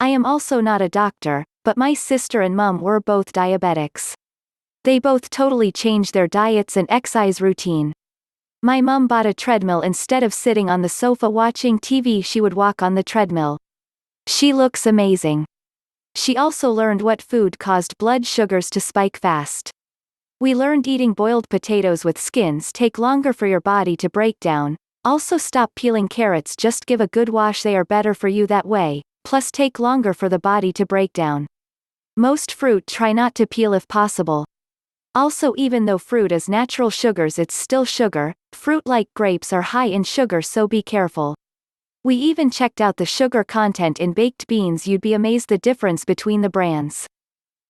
I am also not a doctor, but my sister and mum were both diabetics. They both totally changed their diets and exercise routine. My mum bought a treadmill. Instead of sitting on the sofa watching TV, she would walk on the treadmill. She looks amazing. She also learned what food caused blood sugars to spike fast. We learned eating boiled potatoes with skins take longer for your body to break down. Also stop peeling carrots, just give a good wash, they are better for you that way, plus take longer for the body to break down. Most fruit try not to peel if possible. Also, even though fruit is natural sugars, it's still sugar. Fruit like grapes are high in sugar, so be careful. We even checked out the sugar content in baked beans. You'd be amazed the difference between the brands.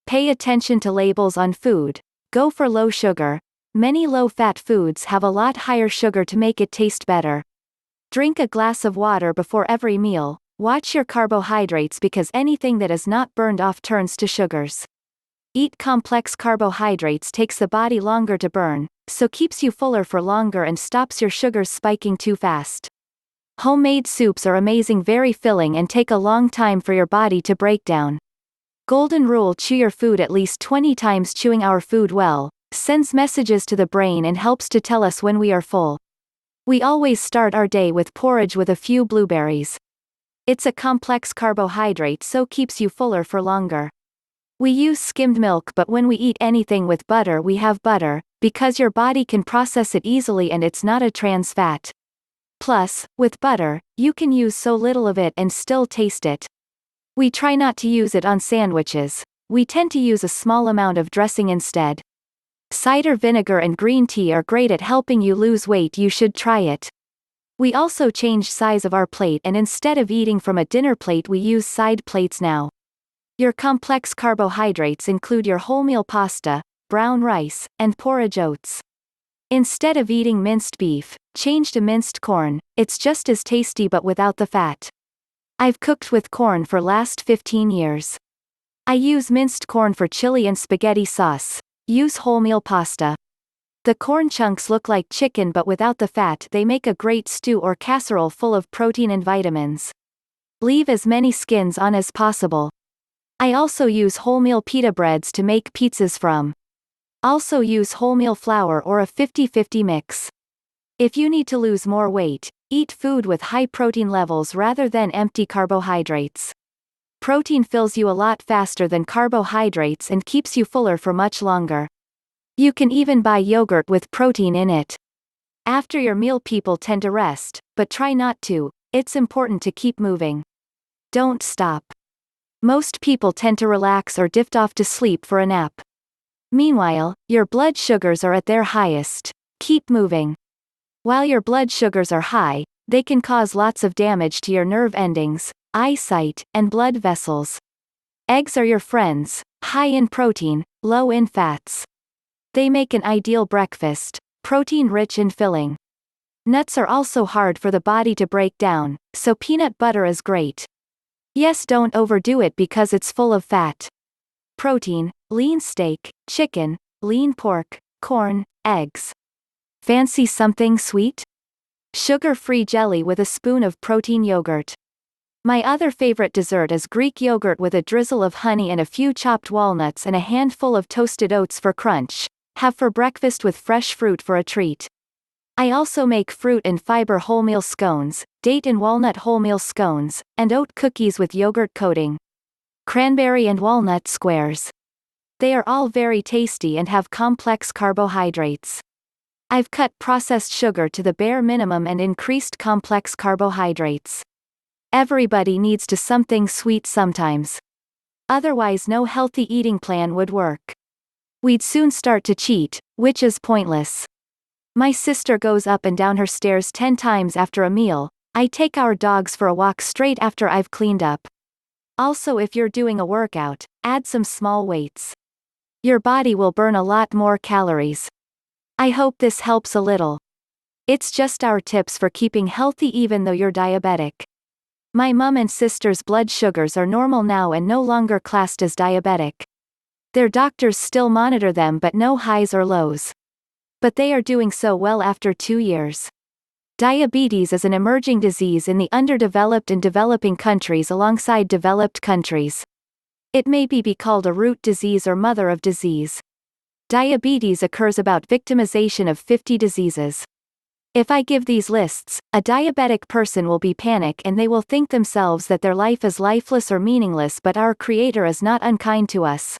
Pay attention to labels on food. Go for low sugar. Many low-fat foods have a lot higher sugar to make it taste better. Drink a glass of water before every meal. Watch your carbohydrates because anything that is not burned off turns to sugars. Eat complex carbohydrates takes the body longer to burn, so keeps you fuller for longer and stops your sugars spiking too fast. Homemade soups are amazing, very filling, and take a long time for your body to break down. Golden rule: chew your food at least 20 times. Chewing our food well sends messages to the brain and helps to tell us when we are full. We always start our day with porridge with a few blueberries. It's a complex carbohydrate, so keeps you fuller for longer. We use skimmed milk, but when we eat anything with butter, we have butter, because your body can process it easily and it's not a trans fat. Plus, with butter, you can use so little of it and still taste it. We try not to use it on sandwiches. We tend to use a small amount of dressing instead. Cider vinegar and green tea are great at helping you lose weight. You should try it. We also changed size of our plate, and instead of eating from a dinner plate, we use side plates now. Your complex carbohydrates include your wholemeal pasta, brown rice, and porridge oats. Instead of eating minced beef, change to minced corn. It's just as tasty but without the fat. I've cooked with corn for last 15 years. I use minced corn for chili and spaghetti sauce. Use wholemeal pasta. The corn chunks look like chicken but without the fat. They make a great stew or casserole full of protein and vitamins. Leave as many skins on as possible. I also use wholemeal pita breads to make pizzas from. Also use wholemeal flour or a 50-50 mix. If you need to lose more weight, eat food with high protein levels rather than empty carbohydrates. Protein fills you a lot faster than carbohydrates and keeps you fuller for much longer. You can even buy yogurt with protein in it. After your meal, people tend to rest, but try not to. It's important to keep moving. Don't stop. Most people tend to relax or drift off to sleep for a nap. Meanwhile, your blood sugars are at their highest. Keep moving. While your blood sugars are high, they can cause lots of damage to your nerve endings, eyesight, and blood vessels. Eggs are your friends, high in protein, low in fats. They make an ideal breakfast, protein-rich and filling. Nuts are also hard for the body to break down, so peanut butter is great. Yes, don't overdo it because it's full of fat. Protein: lean steak, chicken, lean pork, corn, eggs. Fancy something sweet? Sugar-free jelly with a spoon of protein yogurt. My other favorite dessert is Greek yogurt with a drizzle of honey and a few chopped walnuts and a handful of toasted oats for crunch. Have for breakfast with fresh fruit for a treat. I also make fruit and fiber wholemeal scones, date and walnut wholemeal scones, and oat cookies with yogurt coating. Cranberry and walnut squares. They are all very tasty and have complex carbohydrates. I've cut processed sugar to the bare minimum and increased complex carbohydrates. Everybody needs to something sweet sometimes. Otherwise no healthy eating plan would work. We'd soon start to cheat, which is pointless. My sister goes up and down her stairs 10 times after a meal. I take our dogs for a walk straight after I've cleaned up. Also, if you're doing a workout, add some small weights. Your body will burn a lot more calories. I hope this helps a little. It's just our tips for keeping healthy even though you're diabetic. My mum and sister's blood sugars are normal now and no longer classed as diabetic. Their doctors still monitor them but no highs or lows. But they are doing so well after 2 years. Diabetes is an emerging disease in the underdeveloped and developing countries alongside developed countries. It may be called a root disease or mother of disease. Diabetes occurs about victimization of 50 diseases. If I give these lists, a diabetic person will be panic and they will think themselves that their life is lifeless or meaningless, but our Creator is not unkind to us.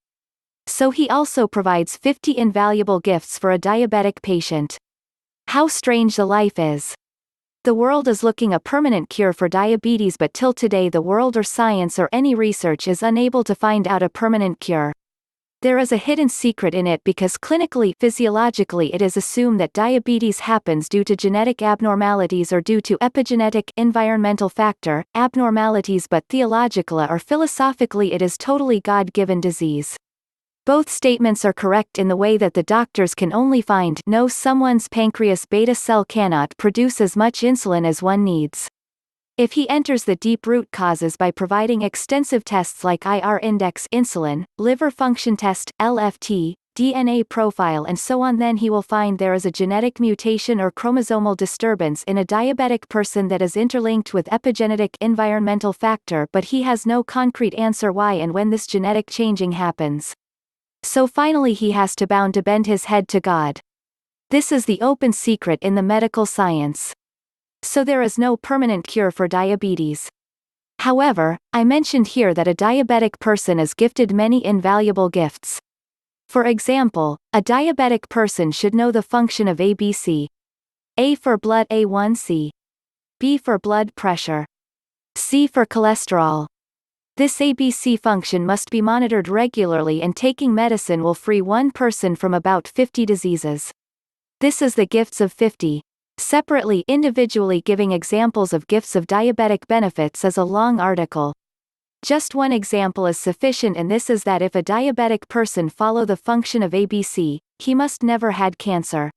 So he also provides 50 invaluable gifts for a diabetic patient. How strange the life is. The world is looking a permanent cure for diabetes, but till today the world or science or any research is unable to find out a permanent cure. There is a hidden secret in it because clinically, physiologically it is assumed that diabetes happens due to genetic abnormalities or due to epigenetic, environmental factor, abnormalities, but theologically or philosophically it is totally God-given disease. Both statements are correct in the way that the doctors can only know someone's pancreas beta cell cannot produce as much insulin as one needs. If he enters the deep root causes by providing extensive tests like IR index insulin, liver function test, LFT, DNA profile and so on, then he will find there is a genetic mutation or chromosomal disturbance in a diabetic person that is interlinked with epigenetic environmental factor, but he has no concrete answer why and when this genetic changing happens. So finally he has to bend his head to God. This is the open secret in the medical science. So there is no permanent cure for diabetes. However, I mentioned here that a diabetic person is gifted many invaluable gifts. For example, a diabetic person should know the function of ABC. A for blood A1C. B for blood pressure. C for cholesterol. This ABC function must be monitored regularly, and taking medicine will free one person from about 50 diseases. This is the gifts of 50. Separately, individually giving examples of gifts of diabetic benefits is a long article. Just one example is sufficient, and this is that if a diabetic person follow the function of ABC, he must never had cancer.